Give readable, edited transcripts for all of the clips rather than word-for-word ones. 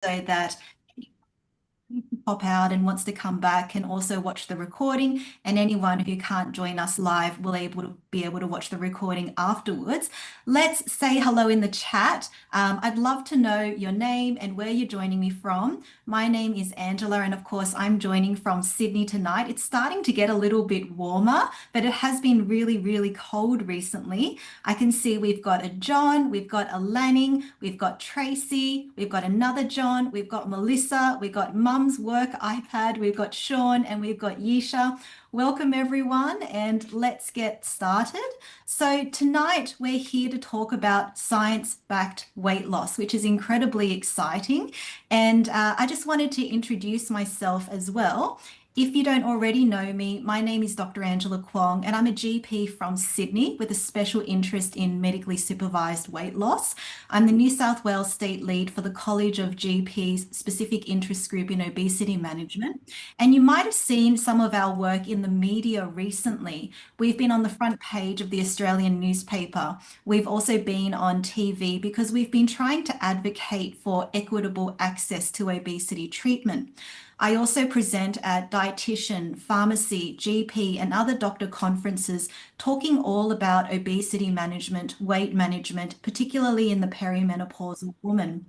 so that pop out and wants to come back can also watch the recording, and anyone who can't join us live will be able to watch the recording afterwards. Let's say hello in the chat. I'd love to know your name and where you're joining me from. My name is Angela, and of course I'm joining from Sydney tonight. It's starting to get a little bit warmer, but it has been really, really cold recently. I can see we've got a John, we've got a Lanning, we've got Tracy, we've got another John, we've got Melissa, we've got Mum's Work iPad, we've got Sean, and we've got Yisha. Welcome everyone, and let's get started. So tonight we're here to talk about science-backed weight loss, which is incredibly exciting. And I just wanted to introduce myself as well. If you don't already know me, my name is Dr. Angela Kwong, and I'm a GP from Sydney with a special interest in medically supervised weight loss. I'm the New South Wales State Lead for the College of GPs Specific Interest Group in Obesity Management. And you might have seen some of our work in the media recently. We've been on the front page of the Australian newspaper. We've also been on TV because we've been trying to advocate for equitable access to obesity treatment. I also present at dietitian, pharmacy, GP, and other doctor conferences talking all about obesity management, weight management, particularly in the perimenopausal woman.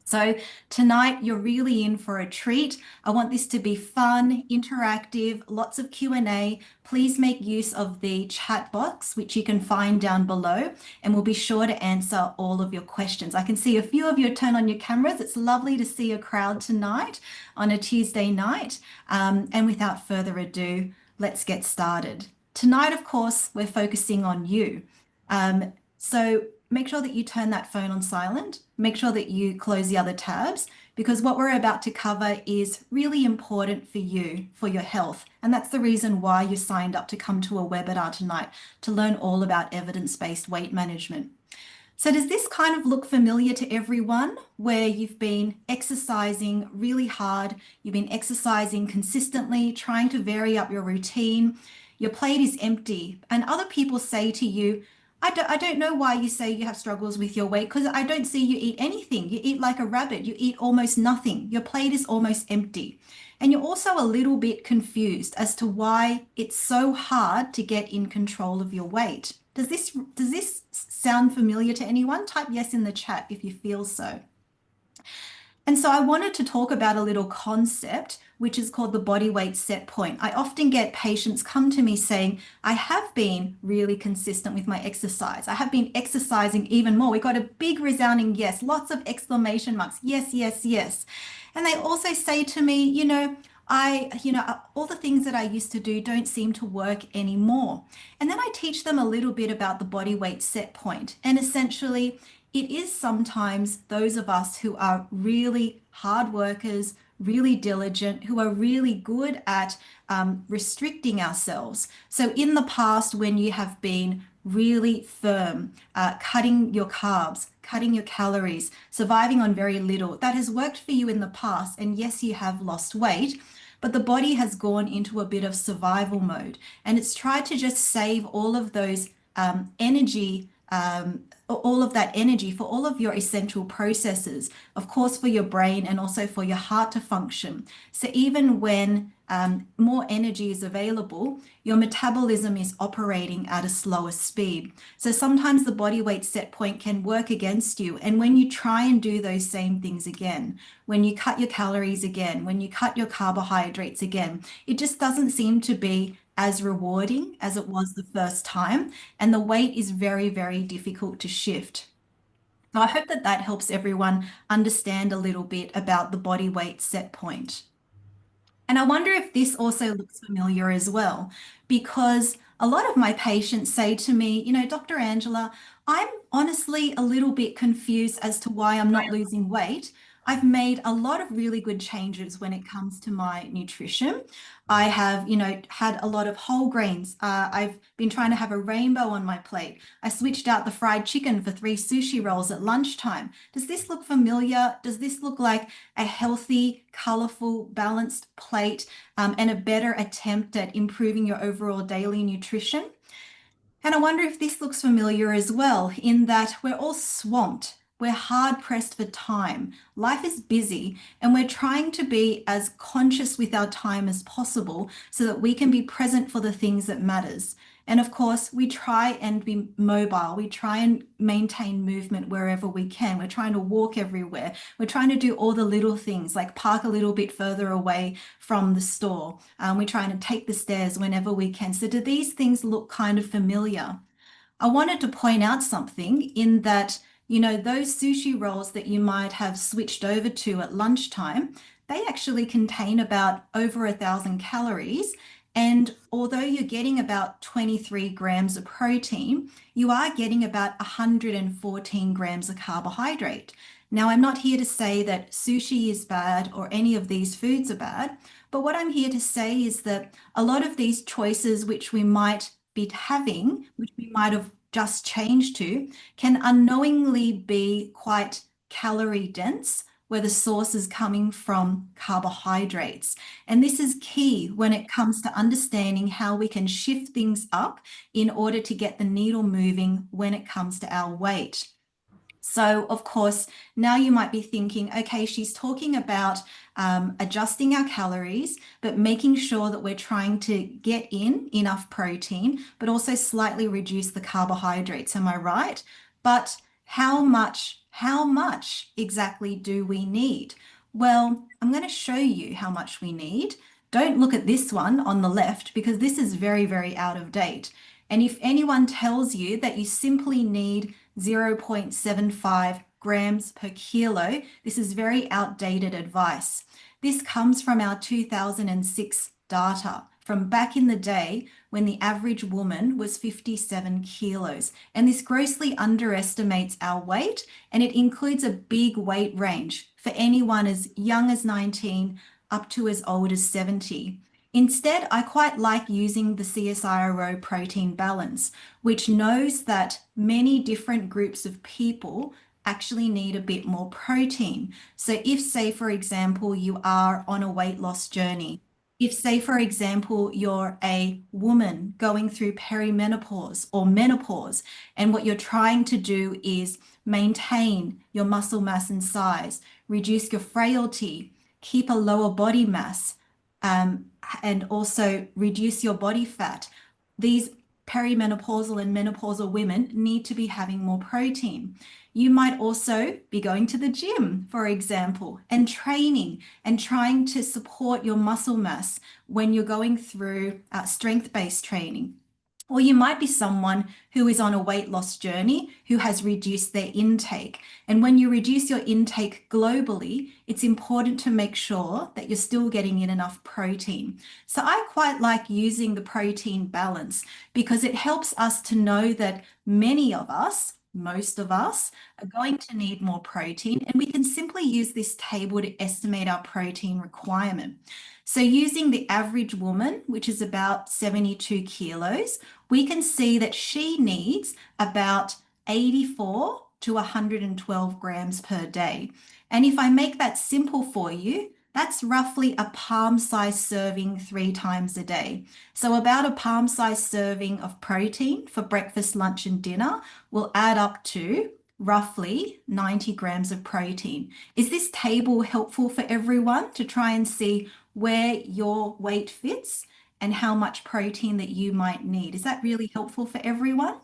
So tonight you're really in for a treat. I want this to be fun, interactive, lots of Q&A. Please make use of the chat box, which you can find down below, and we'll be sure to answer all of your questions. I can see a few of you turn on your cameras. It's lovely to see a crowd tonight on a Tuesday night. And without further ado, let's get started. Tonight, of course, we're focusing on you. So make sure that you turn that phone on silent. Make sure that you close the other tabs, because what we're about to cover is really important for you, for your health. And that's the reason why you signed up to come to a webinar tonight, to learn all about evidence-based weight management. So does this kind of look familiar to everyone, where you've been exercising really hard, you've been exercising consistently, trying to vary up your routine, your plate is empty, and other people say to you, I don't know why you say you have struggles with your weight, because I don't see you eat anything. You eat like a rabbit. You eat almost nothing. Your plate is almost empty. And you're also a little bit confused as to why it's so hard to get in control of your weight. Does this sound familiar to anyone? Type yes in the chat if you feel so. And so I wanted to talk about a little concept which is called the body weight set point. I often get patients come to me saying, I have been really consistent with my exercise. I have been exercising even more. We got a big resounding yes, lots of exclamation marks. Yes, yes, yes. And they also say to me, all the things that I used to do don't seem to work anymore. And then I teach them a little bit about the body weight set point. And essentially, it is sometimes those of us who are really hard workers, really diligent, who are really good at restricting ourselves. So in the past, when you have been really firm, cutting your carbs, cutting your calories, surviving on very little, that has worked for you in the past. And yes, you have lost weight, but the body has gone into a bit of survival mode, and it's tried to just save all of those energy, all of that energy for all of your essential processes, of course, for your brain and also for your heart to function. So even when more energy is available, your metabolism is operating at a slower speed. So sometimes the body weight set point can work against you. And when you try and do those same things again, when you cut your calories again, when you cut your carbohydrates again, it just doesn't seem to be as rewarding as it was the first time. And the weight is very, very difficult to shift. So I hope that that helps everyone understand a little bit about the body weight set point. And I wonder if this also looks familiar as well, because a lot of my patients say to me, Dr. Angela, I'm honestly a little bit confused as to why I'm not losing weight. I've made a lot of really good changes when it comes to my nutrition. I have, had a lot of whole grains. I've been trying to have a rainbow on my plate. I switched out the fried chicken for 3 sushi rolls at lunchtime. Does this look familiar? Does this look like a healthy, colorful, balanced plate, and a better attempt at improving your overall daily nutrition? And I wonder if this looks familiar as well, in that we're all swamped. we're hard pressed for time. Life is busy, and we're trying to be as conscious with our time as possible so that we can be present for the things that matters. And of course, we try and be mobile. We try and maintain movement wherever we can. We're trying to walk everywhere. We're trying to do all the little things like park a little bit further away from the store. We're trying to take the stairs whenever we can. So do these things look kind of familiar? I wanted to point out something in that, those sushi rolls that you might have switched over to at lunchtime, they actually contain about over 1,000 calories. And although you're getting about 23 grams of protein, you are getting about 114 grams of carbohydrate. Now, I'm not here to say that sushi is bad or any of these foods are bad, but what I'm here to say is that a lot of these choices which we might be having, which we might have just changed to, can unknowingly be quite calorie dense, where the source is coming from carbohydrates. And this is key when it comes to understanding how we can shift things up in order to get the needle moving when it comes to our weight. So, of course, now you might be thinking, okay, she's talking about adjusting our calories, but making sure that we're trying to get in enough protein, but also slightly reduce the carbohydrates. Am I right? But how much exactly do we need? Well, I'm going to show you how much we need. Don't look at this one on the left because this is very, very out of date. And if anyone tells you that you simply need 0.75 grams per kilo, this is very outdated advice. This comes from our 2006 data from back in the day when the average woman was 57 kilos. And this grossly underestimates our weight, and it includes a big weight range for anyone as young as 19 up to as old as 70. Instead, I quite like using the CSIRO protein balance, which knows that many different groups of people actually need a bit more protein. So if, say, for example, you are on a weight loss journey, if, say, for example, you're a woman going through perimenopause or menopause, and what you're trying to do is maintain your muscle mass and size, reduce your frailty, keep a lower body mass, um, and also reduce your body fat. These perimenopausal and menopausal women need to be having more protein. You might also be going to the gym, for example, and training and trying to support your muscle mass when you're going through strength-based training. Or you might be someone who is on a weight loss journey who has reduced their intake. And when you reduce your intake globally, it's important to make sure that you're still getting in enough protein. So I quite like using the protein balance because it helps us to know that many of us, most of us, are going to need more protein, and we can simply use this table to estimate our protein requirement. So using the average woman, which is about 72 kilos, we can see that she needs about 84 to 112 grams per day. And if I make that simple for you, that's roughly a palm-sized serving 3 times a day. So about a palm-sized serving of protein for breakfast, lunch, and dinner will add up to roughly 90 grams of protein. Is this table helpful for everyone to try and see where your weight fits and how much protein that you might need? Is that really helpful for everyone?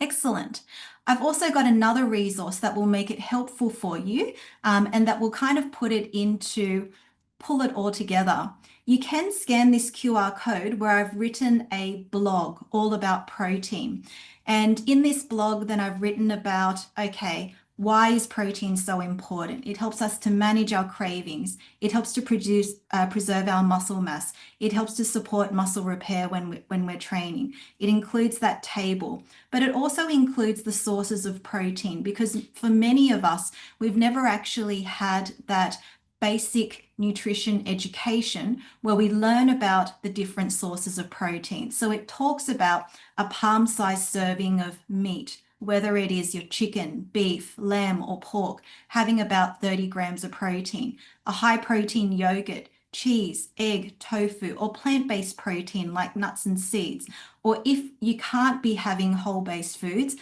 Excellent. I've also got another resource that will make it helpful for you, and that will kind of pull it all together. You can scan this QR code where I've written a blog all about protein. And in this blog, then I've written about, okay, why is protein so important? It helps us to manage our cravings. It helps to preserve our muscle mass. It helps to support muscle repair when we're training. It includes that table, but it also includes the sources of protein because for many of us, we've never actually had that basic nutrition education where we learn about the different sources of protein. So it talks about a palm-sized serving of meat, whether it is your chicken, beef, lamb, or pork, having about 30 grams of protein, a high protein yogurt, cheese, egg, tofu, or plant-based protein like nuts and seeds. Or if you can't be having whole-based foods,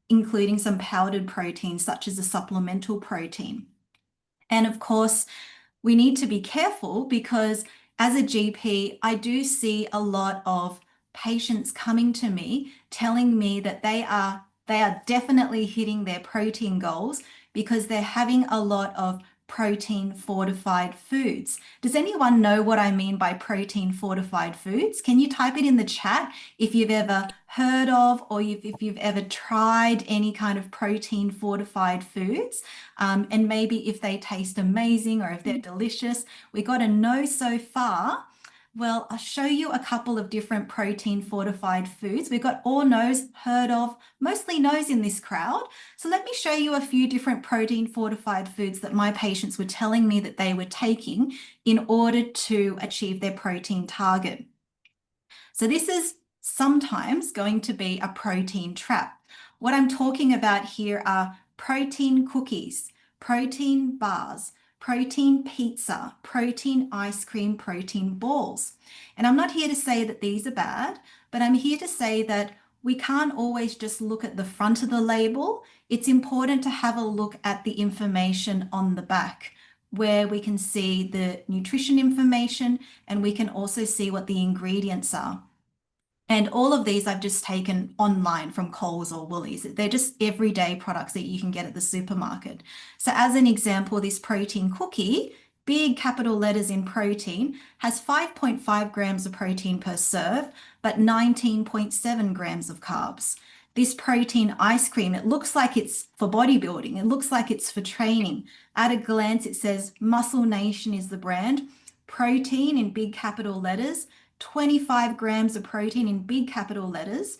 including some powdered proteins such as a supplemental protein. And of course, we need to be careful because as a GP, I do see a lot of patients coming to me telling me that they are definitely hitting their protein goals because they're having a lot of protein fortified foods. Does anyone know what I mean by protein fortified foods? Can you type it in the chat if you've ever heard of or if you've ever tried any kind of protein fortified foods? And maybe if they taste amazing or if they're delicious. We got a no so far. Well, I'll show you a couple of different protein fortified foods. We've got all no's, heard of, mostly no's in this crowd. So let me show you a few different protein fortified foods that my patients were telling me that they were taking in order to achieve their protein target. So this is sometimes going to be a protein trap. What I'm talking about here are protein cookies, protein bars, protein pizza, protein ice cream, protein balls. And I'm not here to say that these are bad, but I'm here to say that we can't always just look at the front of the label. It's important to have a look at the information on the back, where we can see the nutrition information and we can also see what the ingredients are. And all of these I've just taken online from Coles or Woolies. They're just everyday products that you can get at the supermarket. So as an example, this protein cookie, big capital letters in protein, has 5.5 grams of protein per serve, but 19.7 grams of carbs. This protein ice cream, it looks like it's for bodybuilding. It looks like it's for training. At a glance, it says Muscle Nation is the brand. Protein in big capital letters, 25 grams of protein in big capital letters.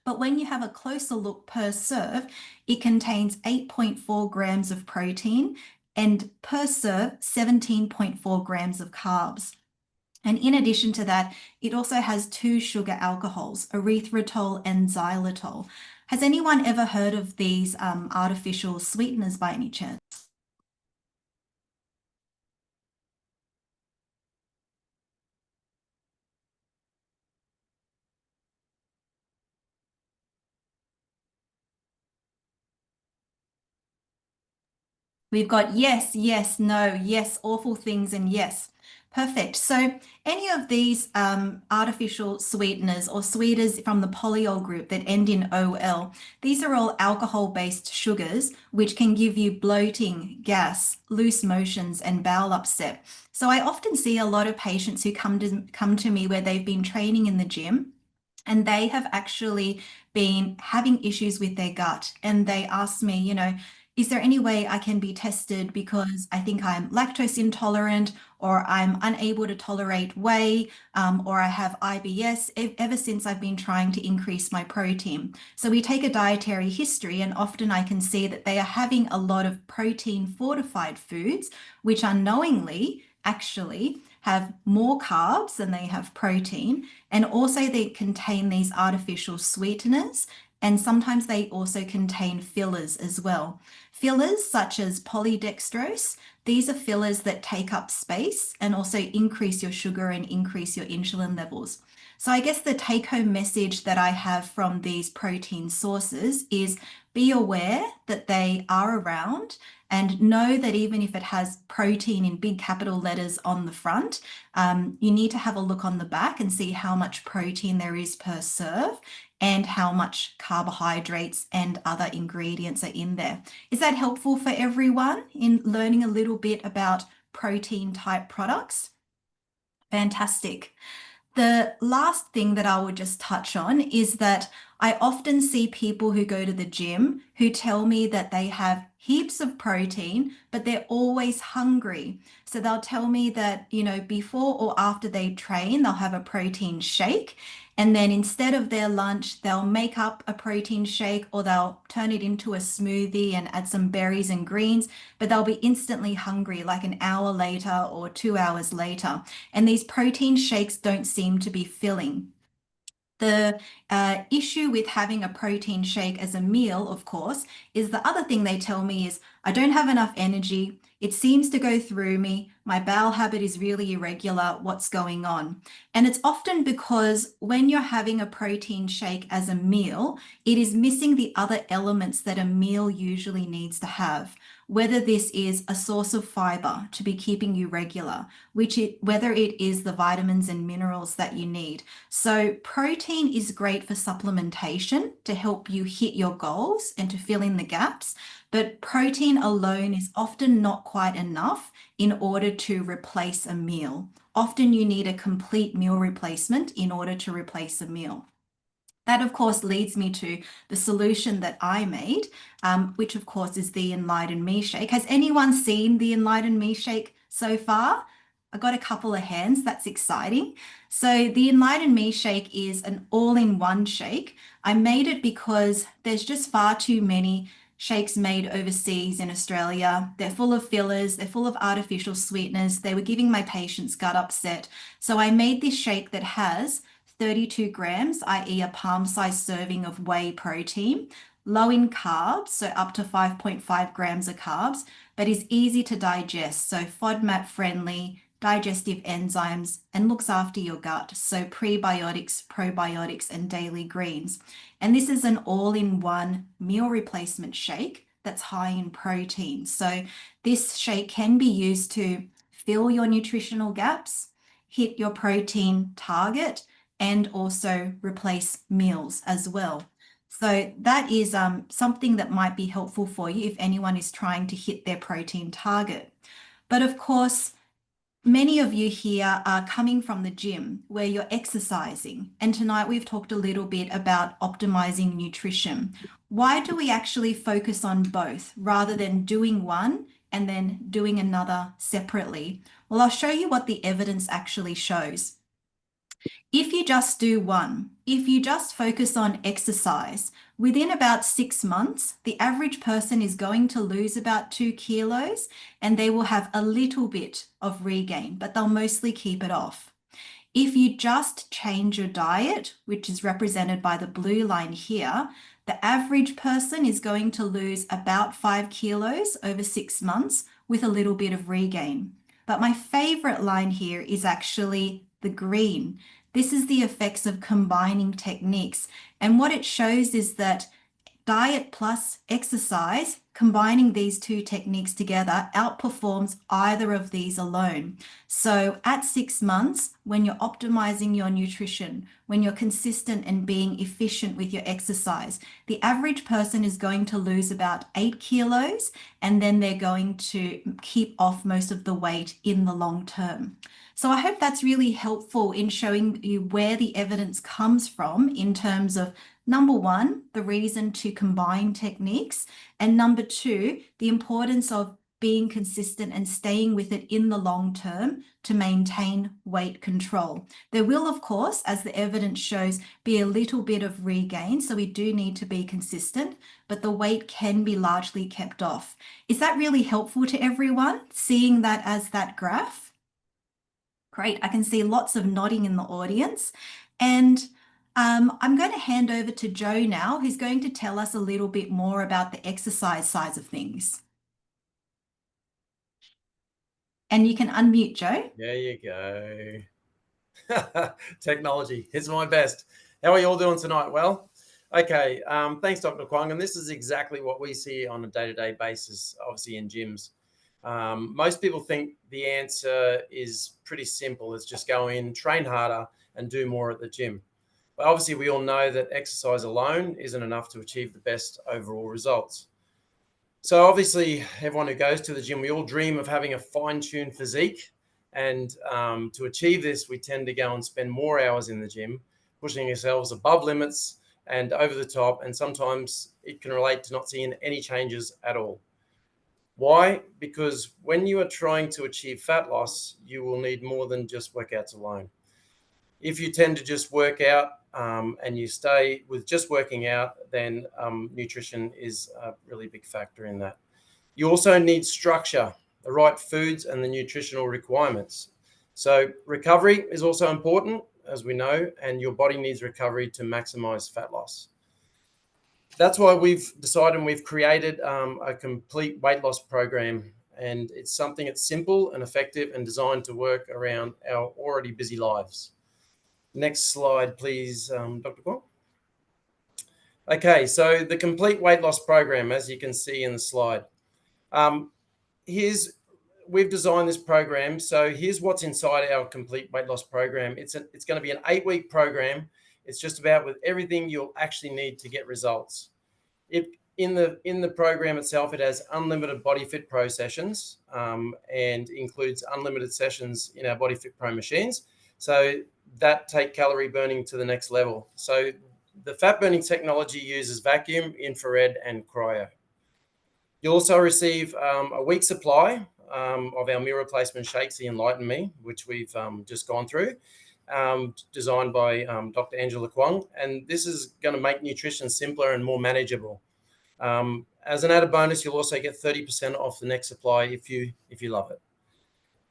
But when you have a closer look per serve, it contains 8.4 grams of protein and per serve, 17.4 grams of carbs. And in addition to that, it also has 2 sugar alcohols, erythritol and xylitol. Has anyone ever heard of these artificial sweeteners by any chance? We've got yes, yes, no, yes, awful things, and yes. Perfect. So any of these artificial sweeteners or sweeteners from the polyol group that end in OL, these are all alcohol-based sugars, which can give you bloating, gas, loose motions, and bowel upset. So I often see a lot of patients who come to me where they've been training in the gym and they have actually been having issues with their gut. And they ask me, is there any way I can be tested because I think I'm lactose intolerant or I'm unable to tolerate whey or I have IBS ever since I've been trying to increase my protein. So we take a dietary history and often I can see that they are having a lot of protein fortified foods, which unknowingly actually have more carbs than they have protein. And also they contain these artificial sweeteners. And sometimes they also contain fillers as well. Fillers such as polydextrose, these are fillers that take up space and also increase your sugar and increase your insulin levels. So I guess the take-home message that I have from these protein sources is be aware that they are around and know that even if it has protein in big capital letters on the front, you need to have a look on the back and see how much protein there is per serve and how much carbohydrates and other ingredients are in there. Is that helpful for everyone in learning a little bit about protein type products? Fantastic. The last thing that I would just touch on is that I often see people who go to the gym who tell me that they have heaps of protein, but they're always hungry. So they'll tell me that, before or after they train, they'll have a protein shake. And then instead of their lunch, they'll make up a protein shake or they'll turn it into a smoothie and add some berries and greens, but they'll be instantly hungry like an hour later or 2 hours later. And these protein shakes don't seem to be filling. The issue with having a protein shake as a meal, of course, is the other thing they tell me is I don't have enough energy. It seems to go through me. My bowel habit is really irregular. What's going on? And it's often because when you're having a protein shake as a meal, it is missing the other elements that a meal usually needs to have. Whether this is a source of fiber to be keeping you regular, whether it is the vitamins and minerals that you need. So protein is great for supplementation to help you hit your goals and to fill in the gaps, but protein alone is often not quite enough in order to replace a meal. Often you need a complete meal replacement in order to replace a meal. That, of course, leads me to the solution that I made, which, of course, is the Enlighten Me Shake. Has anyone seen the Enlighten Me Shake so far? I got a couple of hands. That's exciting. So the Enlighten Me Shake is an all-in-one shake. I made it because there's just far too many shakes made overseas in Australia. They're full of fillers, they're full of artificial sweeteners. They were giving my patients gut upset. So I made this shake that has 32 grams, i.e. a palm-sized serving of whey protein, low in carbs, so up to 5.5 grams of carbs, but is easy to digest, so FODMAP friendly, digestive enzymes, and looks after your gut, so prebiotics, probiotics, and daily greens. And this is an all-in-one meal replacement shake that's high in protein. So this shake can be used to fill your nutritional gaps, hit your protein target, and also replace meals as well. So that is something that might be helpful for you if anyone is trying to hit their protein target. But of course, many of you here are coming from the gym where you're exercising. And tonight we've talked a little bit about optimizing nutrition. Why do we actually focus on both rather than doing one and then doing another separately? Well, I'll show you what the evidence actually shows. If you just do one, if you just focus on exercise, within about 6 months, the average person is going to lose about 2 kilos and they will have a little bit of regain, but they'll mostly keep it off. If you just change your diet, which is represented by the blue line here, the average person is going to lose about 5 kilos over 6 months with a little bit of regain. But my favorite line here is actually the green. This is the effects of combining techniques. And what it shows is that diet plus exercise, combining these two techniques together, outperforms either of these alone. So at 6 months, when you're optimizing your nutrition, when you're consistent and being efficient with your exercise, the average person is going to lose about 8 kilos, and then they're going to keep off most of the weight in the long term. So I hope that's really helpful in showing you where the evidence comes from in terms of number one, the reason to combine techniques, and number two, the importance of being consistent and staying with it in the long term to maintain weight control. There will, of course, as the evidence shows, be a little bit of regain, so we do need to be consistent, but the weight can be largely kept off. Is that really helpful to everyone, seeing that as that graph? Great, I can see lots of nodding in the audience. And I'm going to hand over to Joe now, who's going to tell us a little bit more about the exercise sides of things. And you can unmute, Joe. There you go. Technology, it's my best. How are you all doing tonight? Well, okay. Thanks, Dr. Kwong. And this is exactly what we see on a day-to-day basis, obviously in gyms. Most people think the answer is pretty simple. It's just go in, train harder, and do more at the gym. But obviously, we all know that exercise alone isn't enough to achieve the best overall results. So obviously, everyone who goes to the gym, we all dream of having a fine-tuned physique. And to achieve this, we tend to go and spend more hours in the gym, pushing ourselves above limits and over the top. And sometimes it can relate to not seeing any changes at all. Why? Because when you are trying to achieve fat loss, you will need more than just workouts alone. If you tend to just work out and you stay with just working out, then nutrition is a really big factor in that. You also need structure, the right foods and the nutritional requirements. So recovery is also important, as we know, and your body needs recovery to maximize fat loss. That's why we've decided and we've created a complete weight loss program. and it's something that's simple and effective and designed to work around our already busy lives. Next slide, please, Dr. Kwong. Okay, so the complete weight loss program, as you can see in the slide. We've designed this program. So here's what's inside our complete weight loss program. It's going to be an 8-week program. It's just about with everything you'll actually need to get results. In the program itself, it has unlimited Body Fit Pro sessions and includes unlimited sessions in our Body Fit Pro machines. So that take calorie burning to the next level. So the fat burning technology uses vacuum, infrared, and cryo. You'll also receive a week's supply of our meal replacement shakes, the Enlighten Me, which we've just gone through, designed by Dr. Angela Kwong. And this is going to make nutrition simpler and more manageable. As an added bonus, you'll also get 30% off the next supply if you love it.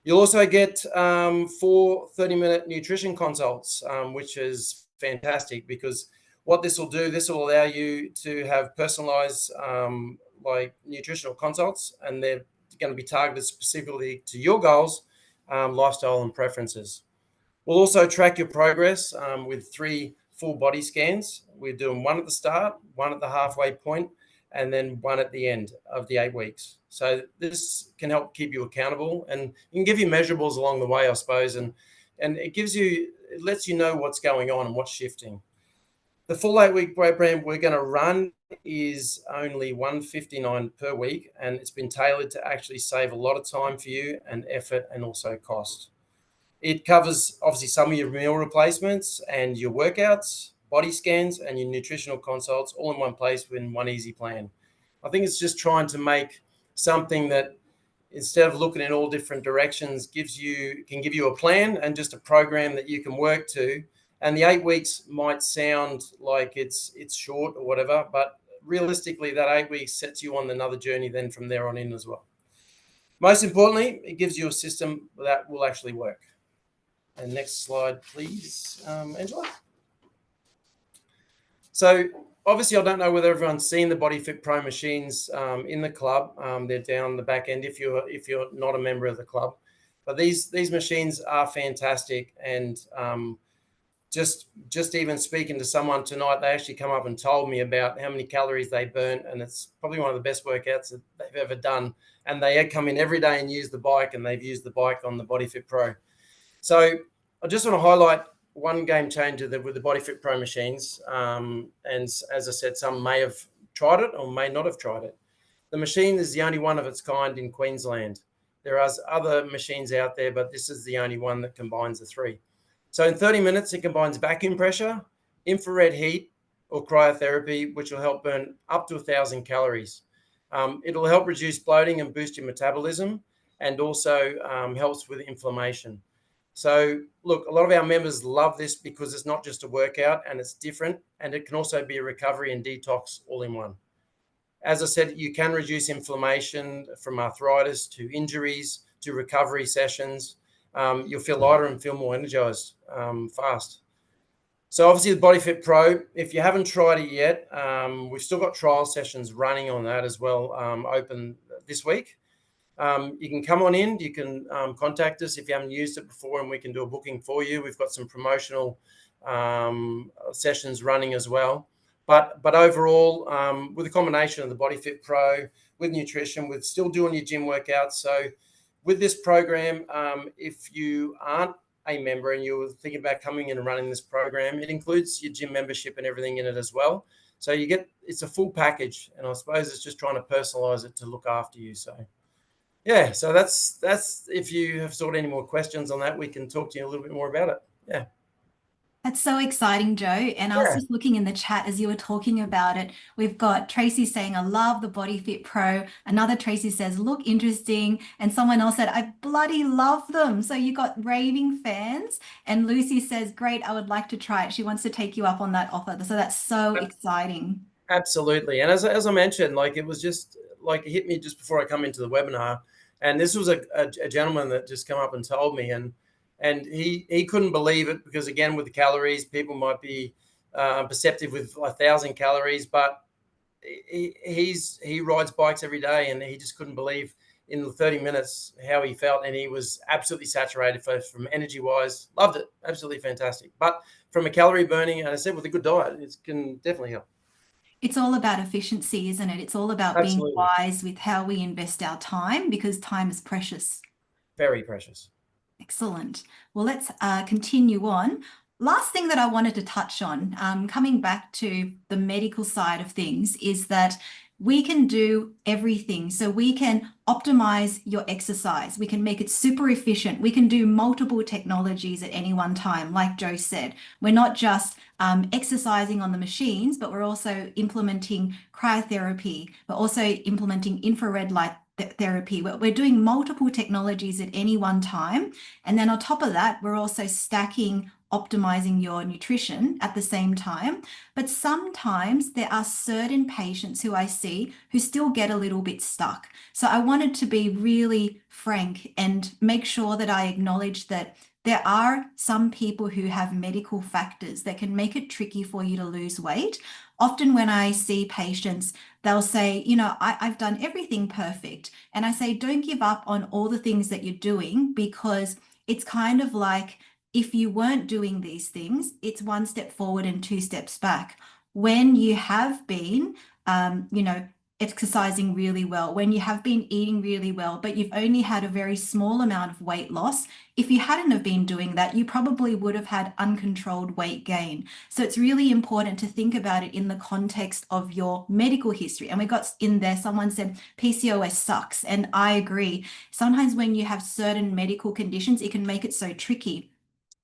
You'll also get 4 30-minute nutrition consults, which is fantastic because what this will do, this will allow you to have personalized like nutritional consults, and they're going to be targeted specifically to your goals, lifestyle, and preferences. We'll also track your progress with 3 full body scans. We're doing 1 at the start, 1 at the halfway point, and then 1 at the end of the 8 weeks. So this can help keep you accountable, and it can give you measurables along the way, I suppose, and it lets you know what's going on and what's shifting. The full 8-week program we're going to run is only $159 per week, and it's been tailored to actually save a lot of time for you and effort and also cost. It covers obviously some of your meal replacements and your workouts, body scans, and your nutritional consults all in one place within one easy plan. I think it's just trying to make something that, instead of looking in all different directions, can give you a plan and just a program that you can work to. And the 8 weeks might sound like it's short or whatever, but realistically, that 8 weeks sets you on another journey then from there on in as well. Most importantly, it gives you a system that will actually work. And next slide, please, Angela. So obviously, I don't know whether everyone's seen the Body Fit Pro machines in the club. They're down the back end if you're not a member of the club. But these machines are fantastic, and just even speaking to someone tonight, they actually come up and told me about how many calories they burnt, and it's probably one of the best workouts that they've ever done. And they come in every day and use the bike, and they've used the bike on the Body Fit Pro. So I just want to highlight one game changer with the Body Fit Pro machines. And as I said, some may have tried it or may not have tried it. The machine is the only one of its kind in Queensland. There are other machines out there, but this is the only one that combines the 3. So in 30 minutes, it combines vacuum pressure, infrared heat, or cryotherapy, which will help burn up to 1,000 calories. It'll help reduce bloating and boost your metabolism, and also helps with inflammation. So look, a lot of our members love this because it's not just a workout and it's different, and it can also be a recovery and detox all in one. As I said, you can reduce inflammation from arthritis to injuries to recovery sessions. You'll feel lighter and feel more energized fast. So obviously the Body Fit Pro, if you haven't tried it yet, we've still got trial sessions running on that as well, open this week. You can come on in, you can contact us if you haven't used it before, and we can do a booking for you. We've got some promotional sessions running as well. But overall, with a combination of the Body Fit Pro, with nutrition, with still doing your gym workouts. So with this program, if you aren't a member and you're thinking about coming in and running this program, it includes your gym membership and everything in it as well. So it's a full package, and I suppose it's just trying to personalize it to look after you. So yeah, so that's if you have sort of any more questions on that, we can talk to you a little bit more about it. Yeah. That's so exciting, Joe. And I was just looking in the chat as you were talking about it. We've got Tracy saying, I love the Body Fit Pro. Another Tracy says, look interesting. And someone else said, I bloody love them. So you got raving fans. And Lucy says, great, I would like to try it. She wants to take you up on that offer. So that's so exciting. Absolutely. And as I mentioned, like, it was just like, it hit me just before I come into the webinar. And this was a gentleman that just come up and told me, and he couldn't believe it because, again, with the calories, people might be perceptive with 1,000 calories, but he rides bikes every day, and he just couldn't believe in the 30 minutes how he felt, and he was absolutely saturated from energy wise. Loved it. Absolutely fantastic. But from a calorie burning, and I said with a good diet, it can definitely help. It's all about efficiency, isn't it? It's all about being Absolutely. wise with how we invest our time because time is precious. Very precious. Excellent. Well, let's continue on. Last thing that I wanted to touch on, coming back to the medical side of things, is that we can do everything. So we can optimize your exercise. We can make it super efficient. We can do multiple technologies at any one time. Like Joe said, we're not just exercising on the machines, but we're also implementing cryotherapy. We're also implementing infrared light therapy. We're doing multiple technologies at any one time. And then on top of that, we're also stacking optimizing your nutrition at the same time. But sometimes there are certain patients who I see who still get a little bit stuck. So I wanted to be really frank and make sure that I acknowledge that there are some people who have medical factors that can make it tricky for you to lose weight. Often when I see patients, they'll say, I've done everything perfect. And I say, don't give up on all the things that you're doing, because it's kind of like if you weren't doing these things, it's one step forward and two steps back. When you have been, exercising really well, when you have been eating really well, but you've only had a very small amount of weight loss, if you hadn't have been doing that, you probably would have had uncontrolled weight gain. So it's really important to think about it in the context of your medical history. And we got in there, someone said PCOS sucks. And I agree. Sometimes when you have certain medical conditions, it can make it so tricky.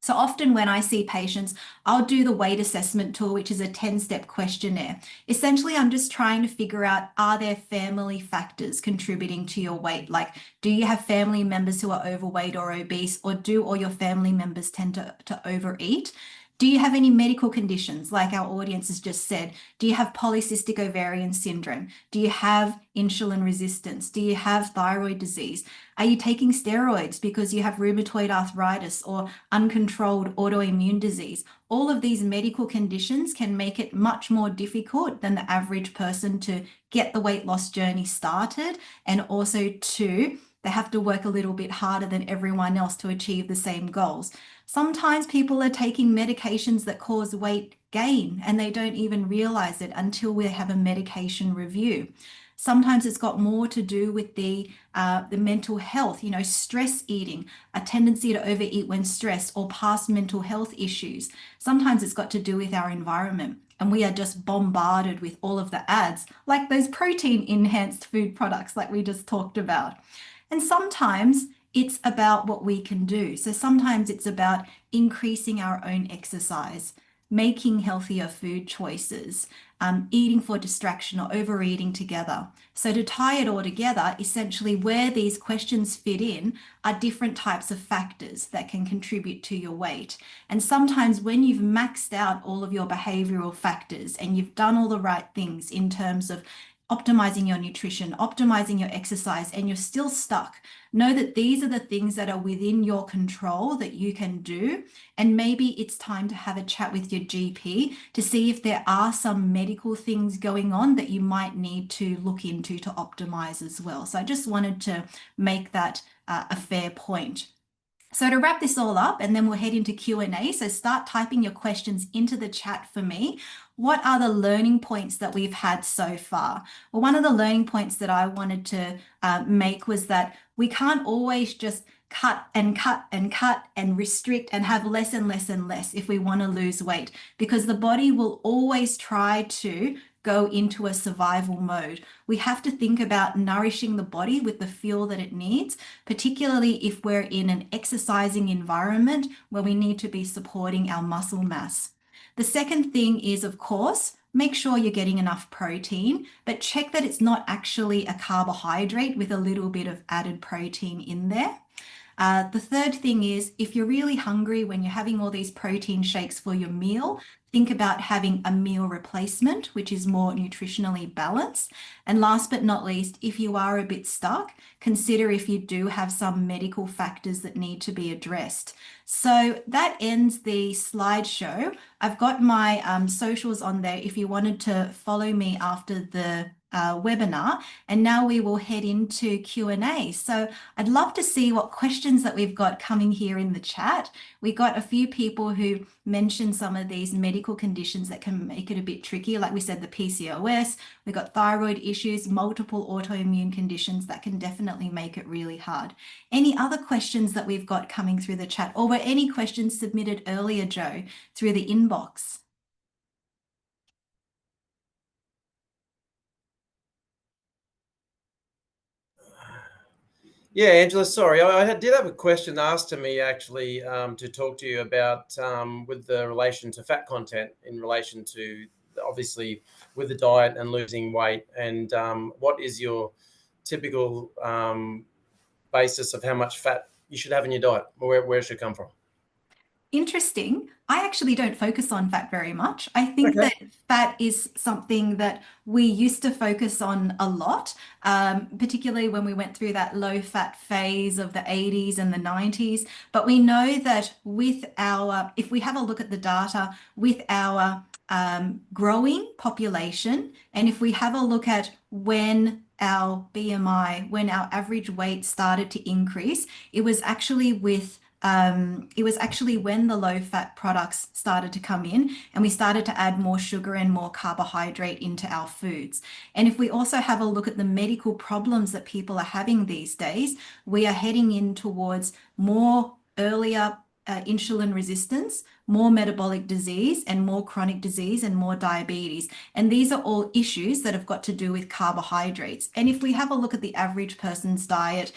So often when I see patients, I'll do the weight assessment tool, which is a 10-step questionnaire. Essentially, I'm just trying to figure out, are there family factors contributing to your weight? Like, do you have family members who are overweight or obese, or do all your family members tend to overeat? Do you have any medical conditions, like our audience has just said? Do you have polycystic ovarian syndrome? Do you have insulin resistance? Do you have thyroid disease? Are you taking steroids because you have rheumatoid arthritis or uncontrolled autoimmune disease? All of these medical conditions can make it much more difficult than the average person to get the weight loss journey started, and also they have to work a little bit harder than everyone else to achieve the same goals. Sometimes people are taking medications that cause weight gain and they don't even realize it until we have a medication review. Sometimes it's got more to do with the mental health, stress eating, a tendency to overeat when stressed, or past mental health issues. Sometimes it's got to do with our environment, and we are just bombarded with all of the ads, like those protein enhanced food products like we just talked about. And sometimes it's about what we can do. So sometimes it's about increasing our own exercise, making healthier food choices, eating for distraction or overeating together. So to tie it all together, essentially where these questions fit in are different types of factors that can contribute to your weight. And sometimes when you've maxed out all of your behavioral factors and you've done all the right things in terms of optimizing your nutrition, optimizing your exercise, and you're still stuck, know that these are the things that are within your control that you can do. And maybe it's time to have a chat with your GP to see if there are some medical things going on that you might need to look into to optimize as well. So I just wanted to make that a fair point. So to wrap this all up, and then we'll head into Q&A. So start typing your questions into the chat for me. What are the learning points that we've had so far? Well, one of the learning points that I wanted to make was that we can't always just cut and cut and cut and restrict and have less and less and less if we want to lose weight, because the body will always try to go into a survival mode. We have to think about nourishing the body with the fuel that it needs, particularly if we're in an exercising environment where we need to be supporting our muscle mass. The second thing is, of course, make sure you're getting enough protein, but check that it's not actually a carbohydrate with a little bit of added protein in there. The third thing is, if you're really hungry when you're having all these protein shakes for your meal, think about having a meal replacement, which is more nutritionally balanced. And last but not least, if you are a bit stuck, consider if you do have some medical factors that need to be addressed. So that ends the slideshow. I've got my socials on there if you wanted to follow me after the webinar, and now we will head into Q&A. So I'd love to see what questions that we've got coming here in the chat. We got a few people who mentioned some of these medical conditions that can make it a bit tricky. Like we said, the PCOS, we got thyroid issues, multiple autoimmune conditions that can definitely make it really hard. Any other questions that we've got coming through the chat, or were any questions submitted earlier, Joe, through the inbox? Yeah, Angela, sorry, I did have a question asked to me actually to talk to you about with the relation to fat content in relation to obviously with the diet and losing weight, and what is your typical basis of how much fat you should have in your diet, where it should come from? Interesting. I actually don't focus on fat very much. I think Okay. that fat is something that we used to focus on a lot, particularly when we went through that low fat phase of the 80s and the 90s. But we know that if we have a look at the data with our growing population, and if we have a look at when our BMI, when our average weight started to increase, it was actually when the low fat products started to come in and we started to add more sugar and more carbohydrate into our foods. And if we also have a look at the medical problems that people are having these days, we are heading in towards more earlier insulin resistance, more metabolic disease, and more chronic disease and more diabetes. And these are all issues that have got to do with carbohydrates. And if we have a look at the average person's diet,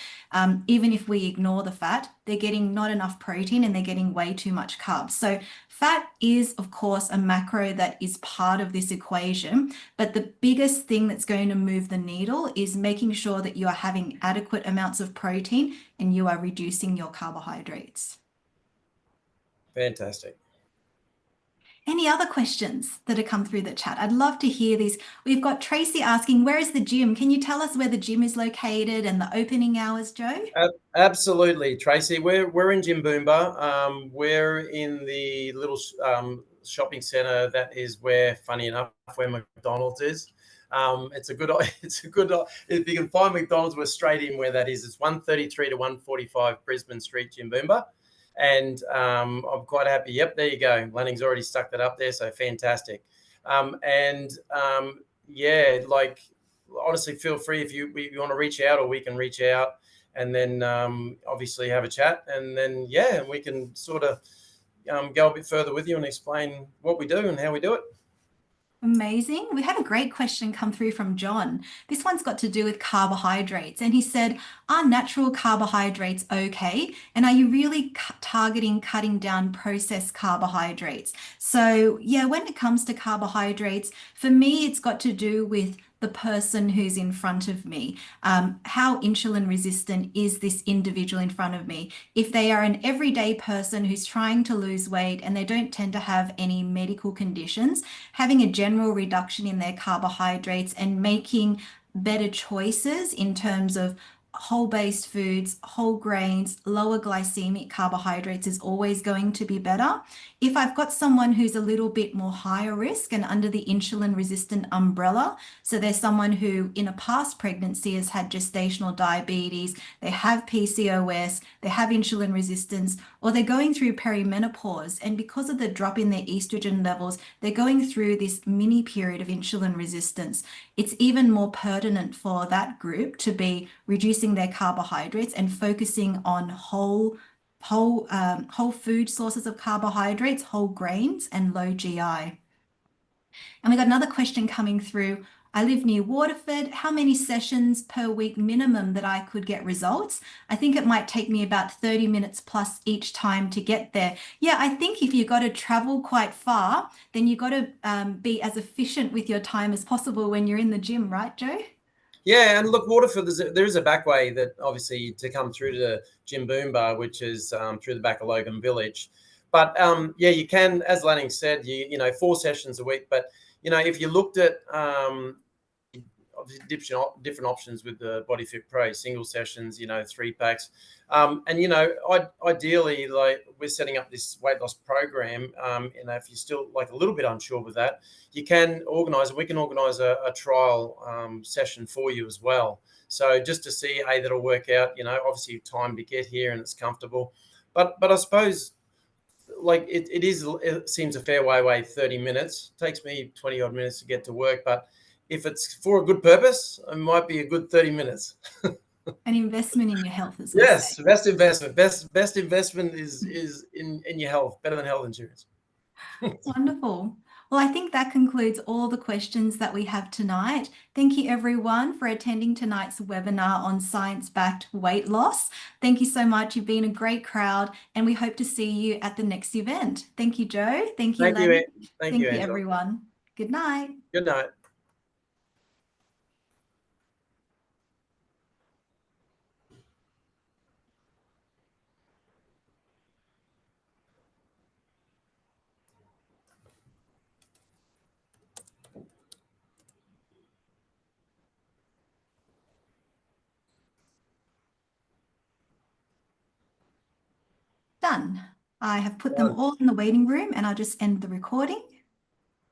even if we ignore the fat, they're getting not enough protein and they're getting way too much carbs. So fat is, of course, a macro that is part of this equation. But the biggest thing that's going to move the needle is making sure that you are having adequate amounts of protein and you are reducing your carbohydrates. Fantastic. Any other questions that have come through the chat? I'd love to hear these. We've got Tracy asking, where is the gym? Can you tell us where the gym is located and the opening hours, Joe? Absolutely, Tracy. We're in Jimboomba. We're in the little shopping centre that is where, funny enough, where McDonald's is. It's a good. If you can find McDonald's, we're straight in where that is. It's 133 to 145 Brisbane Street, Jimboomba. And I'm quite happy. Yep, there you go. Lanning's already stuck that up there, so fantastic. Yeah, like honestly, feel free if you want to reach out, or we can reach out, and then obviously have a chat, and then yeah, we can sort of go a bit further with you and explain what we do and how we do it. Amazing. We had a great question come through from John. This one's got to do with carbohydrates. And he said, are natural carbohydrates okay? And are you really targeting cutting down processed carbohydrates? So, yeah, when it comes to carbohydrates, for me, it's got to do with the person who's in front of me. How insulin resistant is this individual in front of me? If they are an everyday person who's trying to lose weight and they don't tend to have any medical conditions, having a general reduction in their carbohydrates and making better choices in terms of whole-based foods, whole grains, lower glycemic carbohydrates is always going to be better. If I've got someone who's a little bit more higher risk and under the insulin resistant umbrella, so there's someone who in a past pregnancy has had gestational diabetes, they have PCOS, they have insulin resistance, or they're going through perimenopause, and because of the drop in their estrogen levels, they're going through this mini period of insulin resistance. It's even more pertinent for that group to be reducing their carbohydrates and focusing on whole food sources of carbohydrates, whole grains, and low GI. And we got another question coming through. I live near Waterford. How many sessions per week minimum that I could get results? I think it might take me about 30 minutes plus each time to get there. Yeah, I think if you've got to travel quite far, then you've got to be as efficient with your time as possible when you're in the gym, right, Joe? Yeah, and look, Waterford, there is a back way that obviously to come through to Jimboomba, which is through the back of Logan Village. But yeah, you can, as Lanning said, you know, 4 sessions a week. But you know, if you looked at obviously different options with the Body Fit Pro, single sessions, 3 packs. And ideally, like we're setting up this weight loss program. If you're still like a little bit unsure with that, you can organise. We can organise a trial session for you as well. So just to see, that'll work out. Obviously time to get here and it's comfortable, but I suppose like it seems a fair way away. 30 minutes takes me 20 odd minutes to get to work, but if it's for a good purpose, it might be a good 30 minutes. An investment in your health, as we say. Yes, best investment. Best investment is in your health, better than health insurance. Wonderful. Well, I think that concludes all the questions that we have tonight. Thank you, everyone, for attending tonight's webinar on science-backed weight loss. Thank you so much. You've been a great crowd, and we hope to see you at the next event. Thank you, Joe. Thank you, Thank you, Lenny. thank Thank you, you, Angela. everyone. Good night. Good night. Done. I have put them all in the waiting room, and I'll just end the recording.